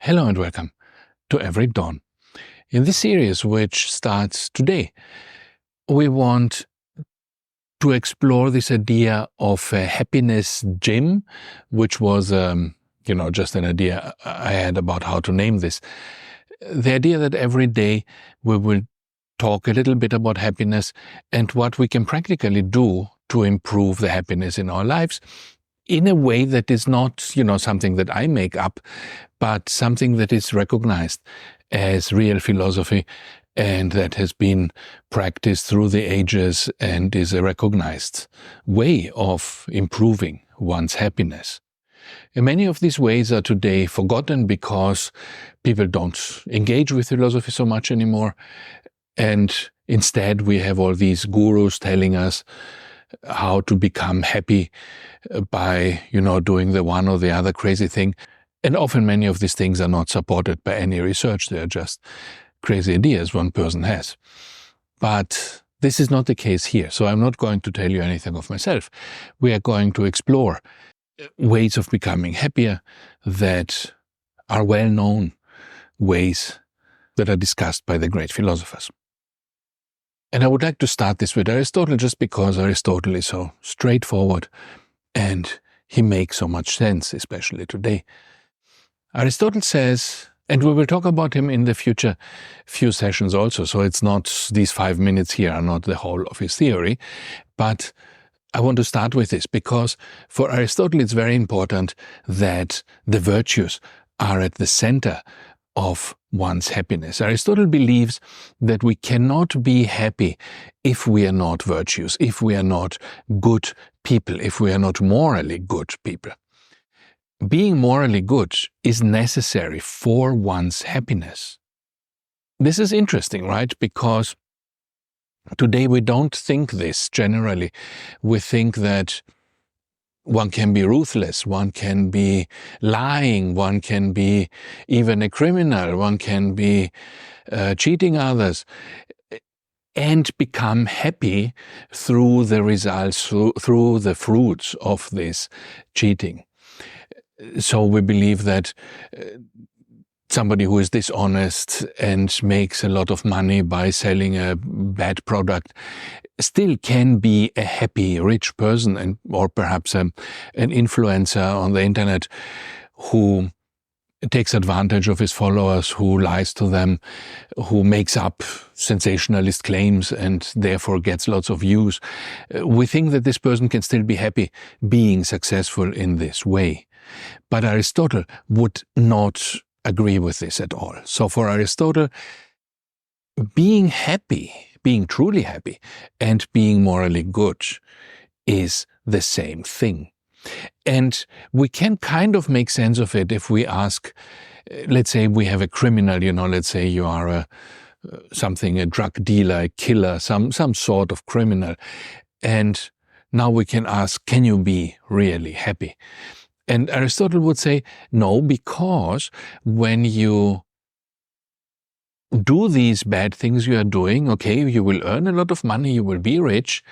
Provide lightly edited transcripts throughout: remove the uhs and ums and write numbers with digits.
Hello and welcome to Every Dawn. In this series, which starts today, we want to explore this idea of a happiness gym, which was, just an idea I had about how to name this. The idea that every day we will talk a little bit about happiness and what we can practically do to improve the happiness in our lives in a way that is not, something that I make up, but something that is recognized as real philosophy and that has been practiced through the ages and is a recognized way of improving one's happiness. And many of these ways are today forgotten because people don't engage with philosophy so much anymore. And instead we have all these gurus telling us how to become happy by, doing the one or the other crazy thing. And often many of these things are not supported by any research. They're just crazy ideas one person has. But this is not the case here. So I'm not going to tell you anything of myself. We are going to explore ways of becoming happier that are well-known ways that are discussed by the great philosophers. And I would like to start this with Aristotle just because Aristotle is so straightforward and he makes so much sense, especially today. Aristotle says, and we will talk about him in the future few sessions also, so it's not, these 5 minutes here are not the whole of his theory, but I want to start with this because for Aristotle it's very important that the virtues are at the center of one's happiness. Aristotle believes that we cannot be happy if we are not virtuous, if we are not good people, if we are not morally good people. Being morally good is necessary for one's happiness. This is interesting, right? Because today we don't think this generally. We think that one can be ruthless, one can be lying, one can be even a criminal, one can be cheating others and become happy through the results, through the fruits of this cheating. So we believe that somebody who is dishonest and makes a lot of money by selling a bad product still can be a happy, rich person, or perhaps an influencer on the internet who takes advantage of his followers, who lies to them, who makes up sensationalist claims and therefore gets lots of views. We think that this person can still be happy being successful in this way. But Aristotle would not agree with this at all. So for Aristotle, being happy, being truly happy, and being morally good is the same thing. And we can kind of make sense of it if we ask, let's say we have a criminal, let's say you are a drug dealer, a killer, some sort of criminal. And now we can ask, can you be really happy? And Aristotle would say, no, because when you do these bad things you are doing, okay, you will earn a lot of money, you will be rich,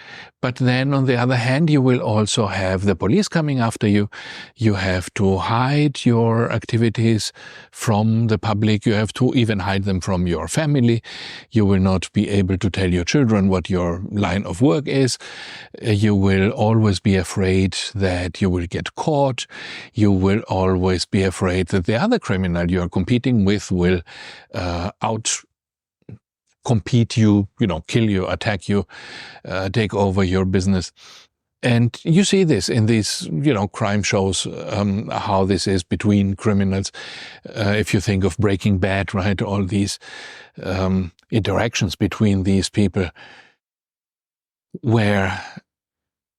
but then on the other hand, you will also have the police coming after you. You have to hide your activities from the public. You have to even hide them from your family. You will not be able to tell your children what your line of work is. You will always be afraid that you will get caught. You will always be afraid that the other criminal you are competing with will compete you, kill you, attack you, take over your business. And you see this in these, crime shows, how this is between criminals. If you think of Breaking Bad, right, all these interactions between these people where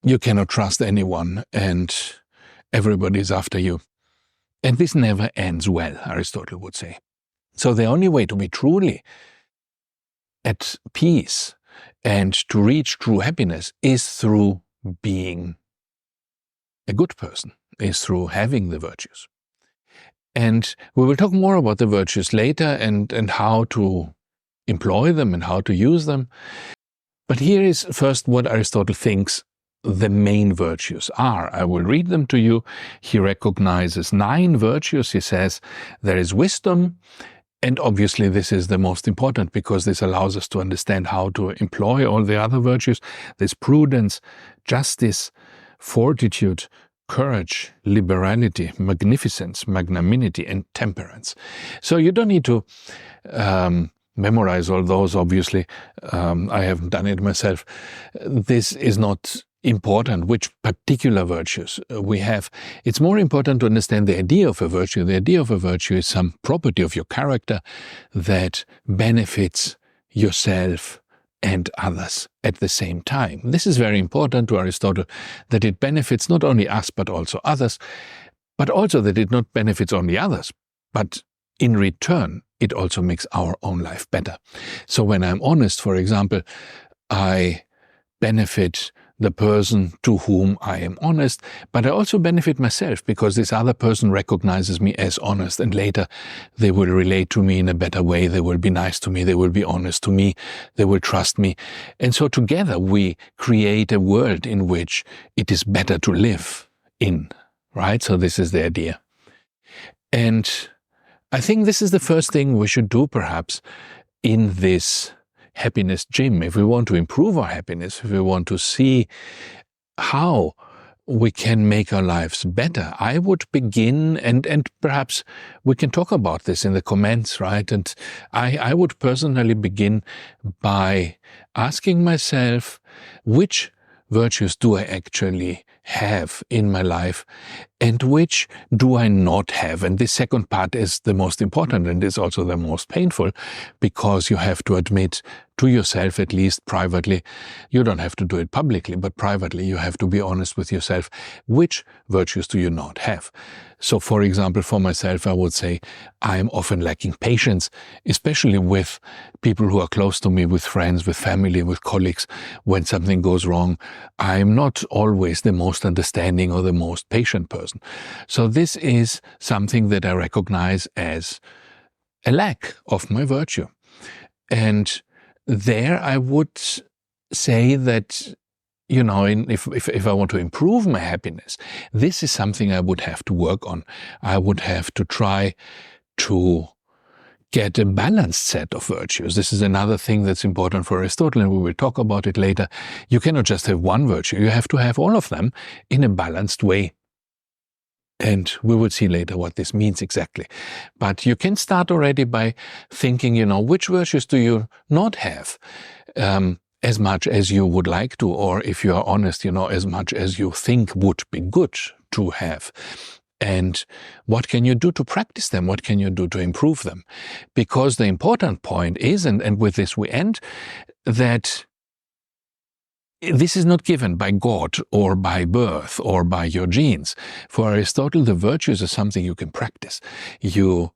you cannot trust anyone and everybody's after you. And this never ends well, Aristotle would say. So the only way to be truly at peace and to reach true happiness is through being a good person, is through having the virtues. And we will talk more about the virtues later and how to employ them and how to use them. But here is first what Aristotle thinks the main virtues are. I will read them to you. He recognizes 9 virtues. He says there is wisdom, and obviously this is the most important because this allows us to understand how to employ all the other virtues. There's prudence, justice, fortitude, courage, liberality, magnificence, magnanimity, and temperance. So you don't need to memorize all those, obviously. I haven't done it myself. This is not important, which particular virtues we have. It's more important to understand the idea of a virtue. The idea of a virtue is some property of your character that benefits yourself and others at the same time. This is very important to Aristotle, that it benefits not only us but also others, but also that it not benefits only others, but in return it also makes our own life better. So when I'm honest, for example, I benefit the person to whom I am honest, but I also benefit myself because this other person recognizes me as honest, and later they will relate to me in a better way. They will be nice to me. They will be honest to me. They will trust me. And so together we create a world in which it is better to live in, right? So this is the idea. And I think this is the first thing we should do perhaps in this happiness gym. If we want to improve our happiness, if we want to see how we can make our lives better, I would begin, and perhaps we can talk about this in the comments, right? And I would personally begin by asking myself, which virtues do I actually have in my life and which do I not have? And this second part is the most important and is also the most painful, because you have to admit to yourself, at least privately, you don't have to do it publicly, but privately you have to be honest with yourself, which virtues do you not have? So for example, for myself, I would say I'm often lacking patience, especially with people who are close to me, with friends, with family, with colleagues. When something goes wrong, I'm not always the most understanding or the most patient person. So this is something that I recognize as a lack of my virtue. And there I would say that, you know, if I want to improve my happiness, this is something I would have to work on. I would have to try to get a balanced set of virtues. This is another thing that's important for Aristotle, and we will talk about it later. You cannot just have one virtue. You have to have all of them in a balanced way. And we will see later what this means exactly. But you can start already by thinking, you know, which virtues do you not have as much as you would like to, or if you are honest, you know, as much as you think would be good to have. And what can you do to practice them? What can you do to improve them? Because the important point is, and with this we end, that this is not given by God or by birth or by your genes. For Aristotle, the virtues are something you can practice. You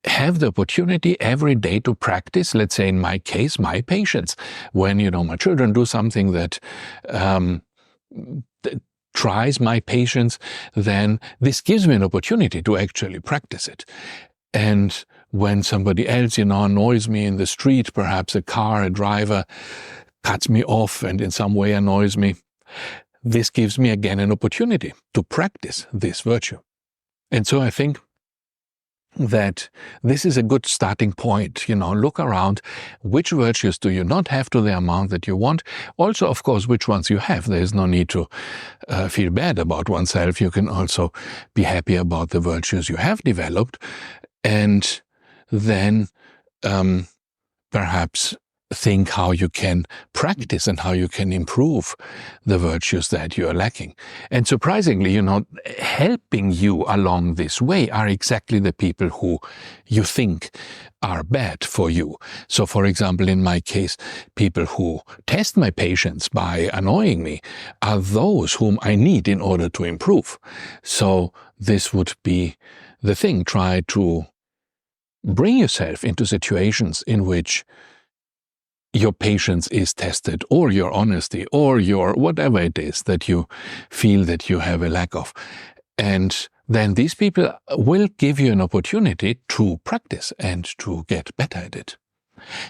have the opportunity every day to practice, let's say in my case, my patience. When, you know, my children do something that tries my patience, then this gives me an opportunity to actually practice it. And when somebody else, you know, annoys me in the street, perhaps a car, a driver, cuts me off and in some way annoys me, this gives me again an opportunity to practice this virtue. And so I think that this is a good starting point. You know, look around. Which virtues do you not have to the amount that you want? Also, of course, which ones you have. There is no need to feel bad about oneself. You can also be happy about the virtues you have developed, and then perhaps think how you can practice and how you can improve the virtues that you are lacking. And surprisingly, you know, helping you along this way are exactly the people who you think are bad for you. So for example, in my case, people who test my patience by annoying me are those whom I need in order to improve. So this would be the thing. Try to bring yourself into situations in which your patience is tested, or your honesty, or your whatever it is that you feel that you have a lack of. And then these people will give you an opportunity to practice and to get better at it.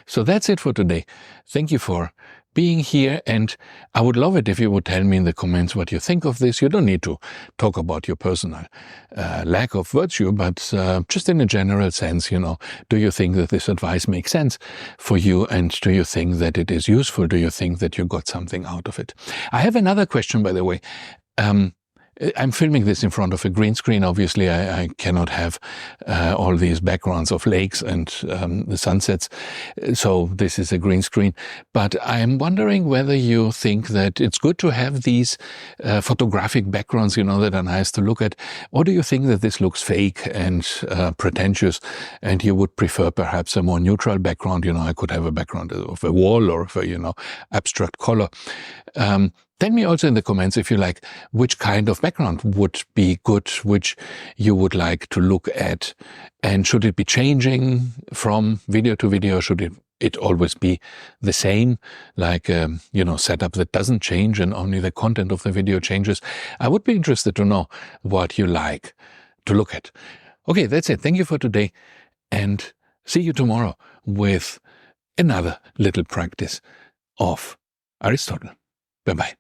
So that's it for today. Thank you for being here, and I would love it if you would tell me in the comments what you think of this. You don't need to talk about your personal lack of virtue, but just in a general sense, do you think that this advice makes sense for you, and do you think that it is useful? Do you think that you got something out of it? I have another question, by the way. I'm filming this in front of a green screen. Obviously, I cannot have all these backgrounds of lakes and the sunsets, so this is a green screen. But I'm wondering whether you think that it's good to have these photographic backgrounds, that are nice to look at, or do you think that this looks fake and pretentious, and you would prefer perhaps a more neutral background? I could have a background of a wall or of a, abstract color. Tell me also in the comments, if you like, which kind of background would be good, which you would like to look at, and should it be changing from video to video? Should it always be the same, like setup that doesn't change and only the content of the video changes? I would be interested to know what you like to look at. Okay, that's it. Thank you for today, and see you tomorrow with another little practice of Aristotle. Bye-bye.